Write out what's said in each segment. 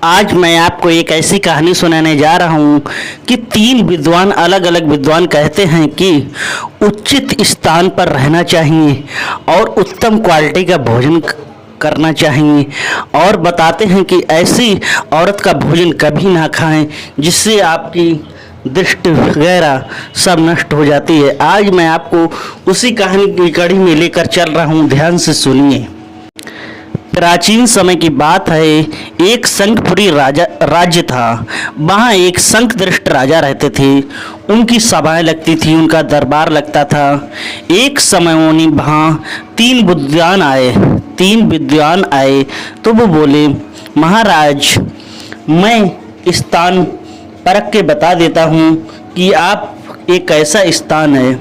आज मैं आपको एक ऐसी कहानी सुनाने जा रहा हूँ कि तीन विद्वान अलग अलग विद्वान कहते हैं कि उचित स्थान पर रहना चाहिए और उत्तम क्वालिटी का भोजन करना चाहिए और बताते हैं कि ऐसी औरत का भोजन कभी ना खाएं जिससे आपकी दृष्टि वगैरह सब नष्ट हो जाती है। आज मैं आपको उसी कहानी की कड़ी में लेकर चल रहा हूँ, ध्यान से सुनिए। प्राचीन समय की बात है, एक शंखपुरी राज्य था। वहाँ एक शंखदृष्ट राजा रहते थे। उनकी सभाएं लगती थी, उनका दरबार लगता था। एक समय उन्हीं वहाँ तीन विद्वान आए तो वो बोले, महाराज मैं स्थान परख के बता देता हूँ कि आप एक ऐसा स्थान है।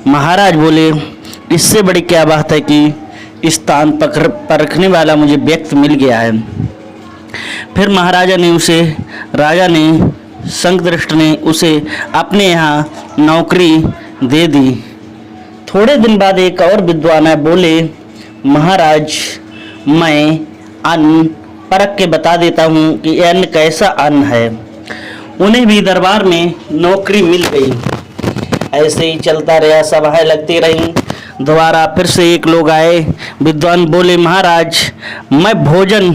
महाराज बोले, इससे बड़ी क्या बात है कि स्थान परखने वाला मुझे व्यक्ति मिल गया है। फिर राजा ने शंखदृष्ट ने उसे अपने यहाँ नौकरी दे दी। थोड़े दिन बाद एक और विद्वान आए, बोले, महाराज मैं अन्न परख के बता देता हूँ कि अन्न कैसा अन्न है। उन्हें भी दरबार में नौकरी मिल गई। ऐसे ही चलता रहा, सभाएं लगती रहीं। दोबारा फिर से एक लोग आए, विद्वान बोले, महाराज मैं भोजन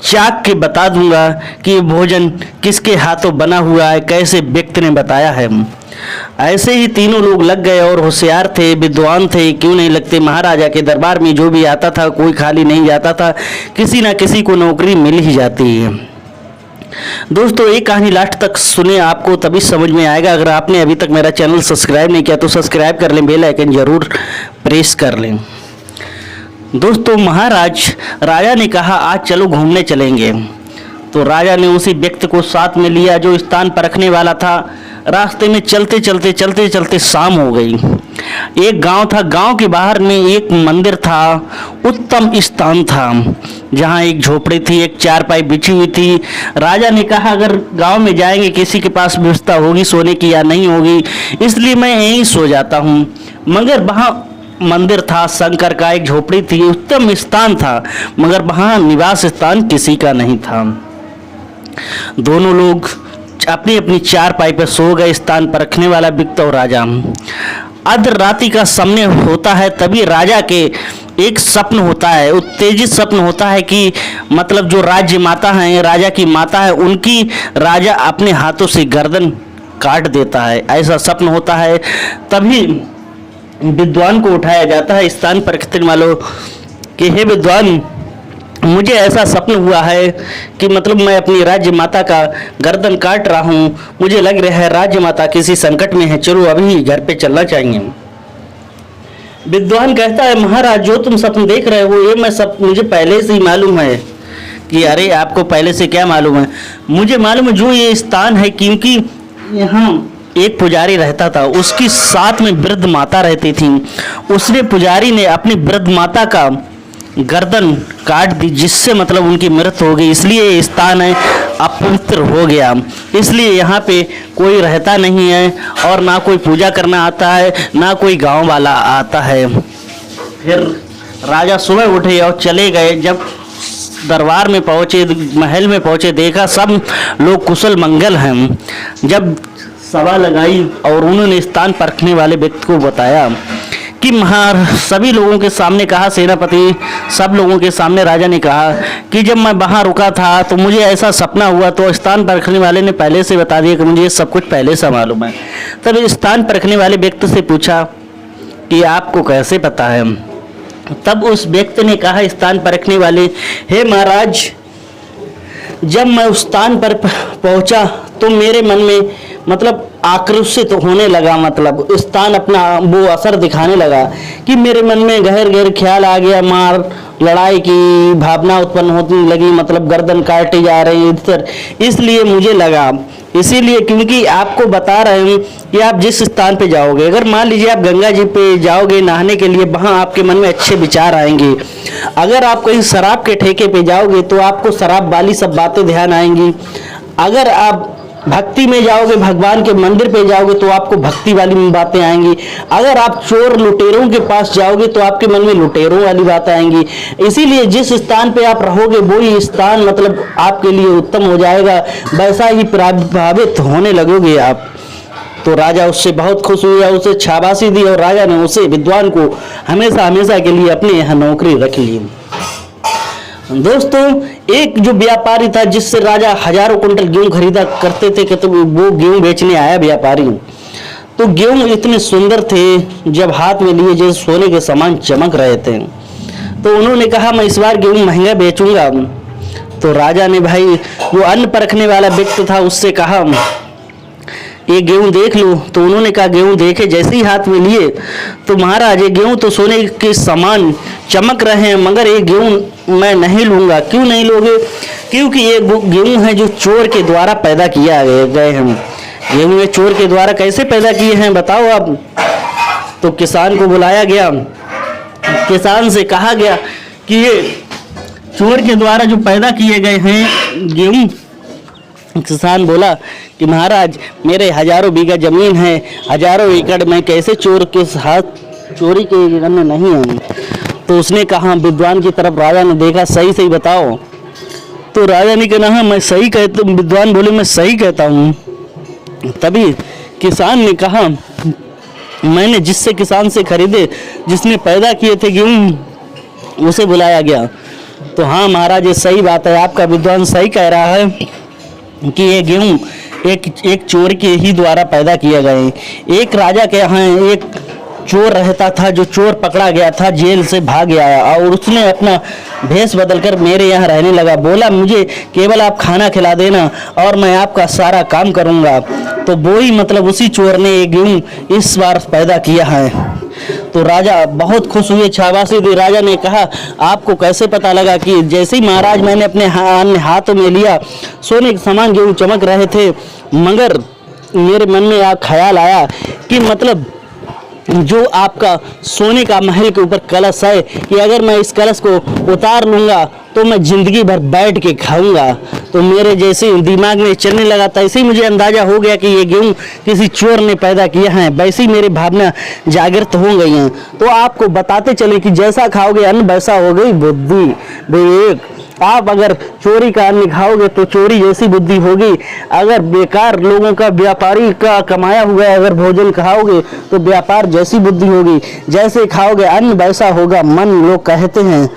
चाख के बता दूंगा कि भोजन किसके हाथों बना हुआ है, कैसे व्यक्ति ने बताया है। ऐसे ही तीनों लोग लग गए और होशियार थे, विद्वान थे, क्यों नहीं लगते। महाराजा के दरबार में जो भी आता था कोई खाली नहीं जाता था, किसी ना किसी को नौकरी मिल ही जाती है। दोस्तों ये कहानी लास्ट तक सुने, आपको तभी समझ में आएगा। अगर आपने अभी तक मेरा चैनल सब्सक्राइब नहीं किया तो सब्सक्राइब कर लें, बेल आइकन जरूर प्रेस कर लें। दोस्तों राजा ने कहा, आज चलो घूमने चलेंगे। तो राजा ने उसी व्यक्ति को साथ में लिया जो स्थान परखने वाला था। रास्ते में चलते चलते शाम हो गई। एक गांव था, गांव के बाहर में एक मंदिर था। उत्तम स्थान था जहां एक झोपड़ी थी, एक चारपाई बिछी हुई थी। राजा ने कहा, अगर गांव में जाएंगे किसी के पास व्यवस्था होगी सोने की या नहीं होगी, इसलिए मैं यहीं सो जाता हूं। मगर वहां मंदिर था, शंकर का, एक झोपड़ी थी, उत्तम स्थान था, मगर वहां निवास स्थान किसी का नहीं था। दोनों लोग अपनी अपनी चारपाई पर सो गए, स्थान पर रखने वाला व्यक्ति और राजा। अर्ध रात्रि का समय होता है, तभी राजा के एक स्वप्न होता है, उत्तेजित स्वप्न होता है कि मतलब जो राज्य माता है, राजा की माता है, उनकी राजा अपने हाथों से गर्दन काट देता है, ऐसा स्वप्न होता है। तभी विद्वान को उठाया जाता है, स्थान परखने वालों कि हे विद्वान, मुझे ऐसा स्वप्न हुआ है कि मतलब मैं अपनी राज्य माता का गर्दन काट रहा हूँ। मुझे लग रहा है राज्य माता किसी संकट में है, चलो अभी घर पे चलना चाहिए। विद्वान कहता है, महाराज जो तुम स्वप्न देख रहे हो ये मुझे पहले से ही मालूम है। कि अरे आपको पहले से क्या मालूम है? मुझे मालूम है, जो ये स्थान है, क्योंकि यहाँ एक पुजारी रहता था, उसकी साथ में वृद्ध माता रहती थी। उसने पुजारी ने अपनी वृद्ध माता का गर्दन काट दी, जिससे मतलब उनकी मृत्यु हो गई। इसलिए ये स्थान है अपवित्र हो गया, इसलिए यहाँ पे कोई रहता नहीं है और ना कोई पूजा करना आता है, ना कोई गांव वाला आता है। फिर राजा सुबह उठे और चले गए। जब दरबार में पहुँचे, महल में पहुँचे, देखा सब लोग कुशल मंगल हैं। जब सभा लगाई और उन्होंने स्थान परखने वाले व्यक्ति को बताया कि सभी लोगों के सामने कहा, सेनापति सब लोगों के सामने राजा ने कहा कि जब मैं वहाँ रुका था तो मुझे ऐसा सपना हुआ। तो स्थान परखने वाले ने पहले से बता दिया कि मुझे सब कुछ पहले से मालूम है। तब स्थान परखने वाले व्यक्ति से पूछा कि आपको कैसे पता है? तब उस व्यक्ति ने कहा, स्थान परखने वाले, हे महाराज, जब मैं उस स्थान पर पहुंचा तो मेरे मन में मतलब आक्रोशित होने लगा, मतलब स्थान अपना वो असर दिखाने लगा कि मेरे मन में गहर ख्याल आ गया, मार लड़ाई की भावना उत्पन्न होने लगी, मतलब गर्दन काटे जा रहे हैं इधर। इसलिए मुझे लगा, इसीलिए क्योंकि आपको बता रहे हैं कि आप जिस स्थान पे जाओगे, अगर मान लीजिए आप गंगा जी पे जाओगे नहाने के लिए, वहाँ आपके मन में अच्छे विचार आएंगे। अगर आप कहीं शराब के ठेके पे जाओगे तो आपको शराब वाली सब बातें ध्यान आएंगी। अगर आप भक्ति में जाओगे, भगवान के मंदिर पे जाओगे तो आपको भक्ति वाली बातें आएंगी। अगर आप चोर लुटेरों के पास जाओगे तो आपके मन में लुटेरों वाली बातें आएंगी। इसीलिए जिस स्थान पे आप रहोगे वही स्थान मतलब आपके लिए उत्तम हो जाएगा, वैसा ही प्रभावित होने लगोगे आप। तो राजा उससे बहुत खुश हुआ, उसे शाबाशी दी और राजा ने उसे विद्वान को हमेशा हमेशा के लिए अपने यहाँ नौकरी रख ली। दोस्तों, एक जो व्यापारी था जिससे राजा हजारों कुंटल गेहूं खरीदा करते थे कि तो वो गेहूं बेचने आया व्यापारी। तो गेहूं इतने सुंदर थे, जब हाथ में लिए जैसे सोने के समान चमक रहे थे। तो उन्होंने कहा मैं इस बार गेहूं महंगा बेचूंगा। तो राजा ने भाई जो अन्न परखने वाला व्यक्ति था उससे कहा ये गेहूं देख लो। तो उन्होंने कहा गेहूं देखे, जैसे ही हाथ में लिए तो महाराज ये गेहूं तो सोने के समान चमक रहे हैं, मगर ये गेहूं मैं नहीं लूंगा। क्यों नहीं लोगे? क्योंकि ये गेहूं है जो चोर के द्वारा पैदा किया गए हैं। गेहूं ये चोर के द्वारा कैसे पैदा किए हैं बताओ आप। तो किसान को बुलाया गया, किसान से कहा गया कि ये चोर के द्वारा जो पैदा किए गए हैं गेहूं। किसान बोला कि महाराज मेरे हजारों बीघा जमीन है, हजारों एकड़, में कैसे चोर के साथ चोरी के करने नहीं है। तो उसने कहा, विद्वान की तरफ राजा ने देखा, सही सही बताओ। तो राजा ने कहा मैं सही कहता हूँ। विद्वान बोले मैं सही कहता हूँ। तभी किसान ने कहा मैंने जिससे किसान से खरीदे, जिसने पैदा किए थे गेहूं, उसे बुलाया गया। तो हाँ महाराज ये सही बात है, आपका विद्वान सही कह रहा है कि ये गेहूं एक चोर के ही द्वारा पैदा किया गए। एक राजा के यहाँ एक चोर रहता था, जो चोर पकड़ा गया था, जेल से भाग आया और उसने अपना भेष बदलकर मेरे यहाँ रहने लगा। बोला मुझे केवल आप खाना खिला देना और मैं आपका सारा काम करूँगा। तो वो ही मतलब उसी चोर ने ये गेहूं इस बार पैदा किया है। तो राजा बहुत खुश हुए, शाबाशी दी। राजा ने कहा आपको कैसे पता लगा? कि जैसे ही महाराज मैंने अपने हाथों में लिया, सोने के समान गेहूं चमक रहे थे, मगर मेरे मन में ख्याल आया कि मतलब जो आपका सोने का महल के ऊपर कलश है कि अगर मैं इस कलश को उतार लूँगा तो मैं ज़िंदगी भर बैठ के खाऊंगा। तो मेरे जैसे दिमाग में चलने लगा, तैसे ही मुझे अंदाज़ा हो गया कि ये गेहूं किसी चोर ने पैदा किया है। वैसे ही मेरी भावना जागृत हो गई हैं। तो आपको बताते चले कि जैसा खाओगे अन्न वैसा हो गई बुद्धि, विवेक। आप अगर चोरी का अन्न खाओगे तो चोरी जैसी बुद्धि होगी। अगर बेकार लोगों का, व्यापारी का कमाया हुआ अगर भोजन खाओगे तो व्यापार जैसी बुद्धि होगी। जैसे खाओगे अन्न वैसा होगा मन, लोग कहते हैं।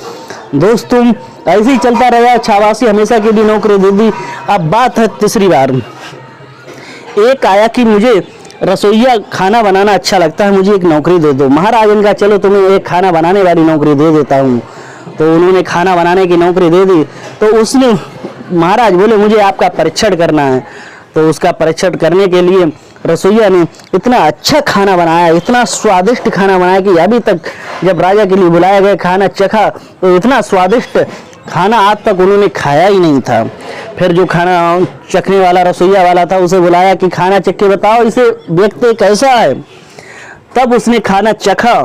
दोस्तों ऐसे ही चलता रहा, शाबाशी हमेशा के लिए नौकरी दे दी। अब बात है तीसरी बार, एक आया कि मुझे रसोईया खाना बनाना अच्छा लगता है, मुझे एक नौकरी दे दो। महाराज इनका चलो तुम्हें एक खाना बनाने वाली नौकरी दे देता हूँ। तो उन्होंने खाना बनाने की नौकरी दे दी। तो उसने महाराज बोले मुझे आपका परीक्षण करना है। तो उसका परीक्षण करने के लिए रसोईया ने इतना अच्छा खाना बनाया, इतना स्वादिष्ट खाना बनाया कि अभी तक जब राजा के लिए बुलाया गया खाना चखा तो इतना स्वादिष्ट खाना आज तक उन्होंने खाया ही नहीं था। फिर जो खाना चखने वाला रसोईया वाला था उसे बुलाया कि खाना चख के बताओ इसे देखते कैसा है। तब उसने खाना चखा।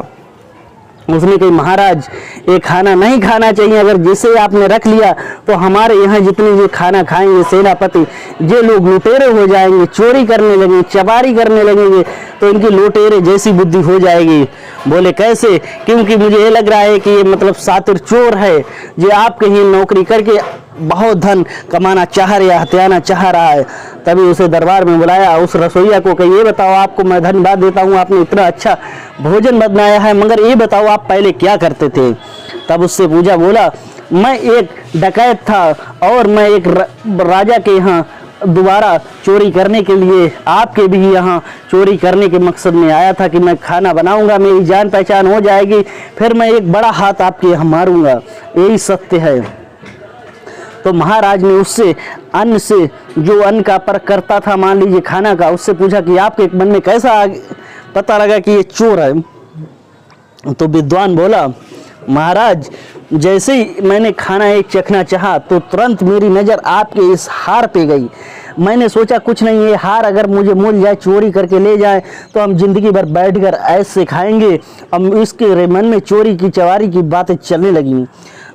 उसने कही महाराज ये खाना नहीं खाना चाहिए, अगर जिसे आपने रख लिया तो हमारे यहाँ जितने जो खाना खाएंगे सेनापति, ये लोग लुटेरे हो जाएंगे, चोरी करने लगेंगे, चबारी करने लगेंगे, तो इनकी लुटेरे जैसी बुद्धि हो जाएगी। बोले कैसे? क्योंकि मुझे ये लग रहा है कि ये मतलब सातिर चोर है, जो आपके ही नौकरी करके बहुत धन कमाना चाह रहा, हथियाना चाह रहा है। तभी उसे दरबार में बुलाया। उस रसोईया को कही ये बताओ, आपको मैं धन्यवाद देता हूँ, आपने इतना अच्छा भोजन बनाया है, मगर ये बताओ आप पहले क्या करते थे? तब उससे पूछा, बोला मैं एक डकैत था और मैं एक राजा के यहाँ दोबारा चोरी करने के लिए आपके भी यहाँ चोरी करने के मकसद में आया था कि मैं खाना बनाऊंगा, मेरी जान पहचान हो जाएगी, फिर मैं एक बड़ा हाथ आपके यहाँ मारूंगा, यही सत्य है। तो महाराज ने उससे अन्न से, जो अन्न का परख करता था, मान लीजिए खाना का, उससे पूछा कि आपके मन में कैसा पता लगा कि ये चोर है? तो विद्वान बोला महाराज जैसे ही मैंने खाना एक चखना चाहा तो तुरंत मेरी नज़र आपके इस हार पे गई। मैंने सोचा कुछ नहीं, ये हार अगर मुझे मिल जाए, चोरी करके ले जाए तो हम जिंदगी भर बैठकर ऐसे खाएंगे। अब इसके मन में चोरी की चवारी की बातें चलने लगी।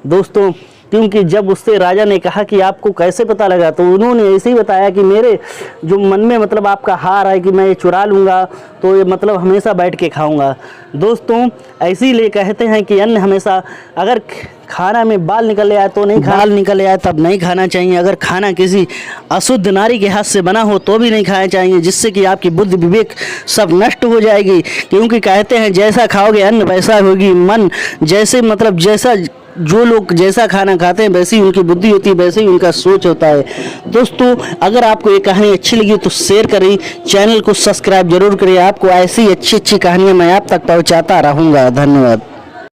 दोस्तों क्योंकि जब उससे राजा ने कहा कि आपको कैसे पता लगा, तो उन्होंने ऐसे ही बताया कि मेरे जो मन में मतलब आपका हार है कि मैं ये चुरा लूँगा तो ये मतलब हमेशा बैठ के खाऊंगा। दोस्तों ऐसे ही कहते हैं कि अन्न हमेशा, अगर खाना में बाल निकल आए तो नहीं बाल निकल आए तब नहीं खाना चाहिए। अगर खाना किसी अशुद्ध नारी के हाथ से बना हो तो भी नहीं खाना चाहिए, जिससे कि आपकी बुद्धि विवेक सब नष्ट हो जाएगी। क्योंकि कहते हैं जैसा खाओगे अन्न वैसा होगी मन, जैसे मतलब जैसा जो लोग जैसा खाना खाते हैं वैसी उनकी बुद्धि होती है, वैसे ही उनका सोच होता है। दोस्तों अगर आपको ये कहानी अच्छी लगी तो शेयर करें, चैनल को सब्सक्राइब जरूर करें। आपको ऐसी अच्छी अच्छी कहानियाँ मैं आप तक पहुँचाता रहूँगा। धन्यवाद।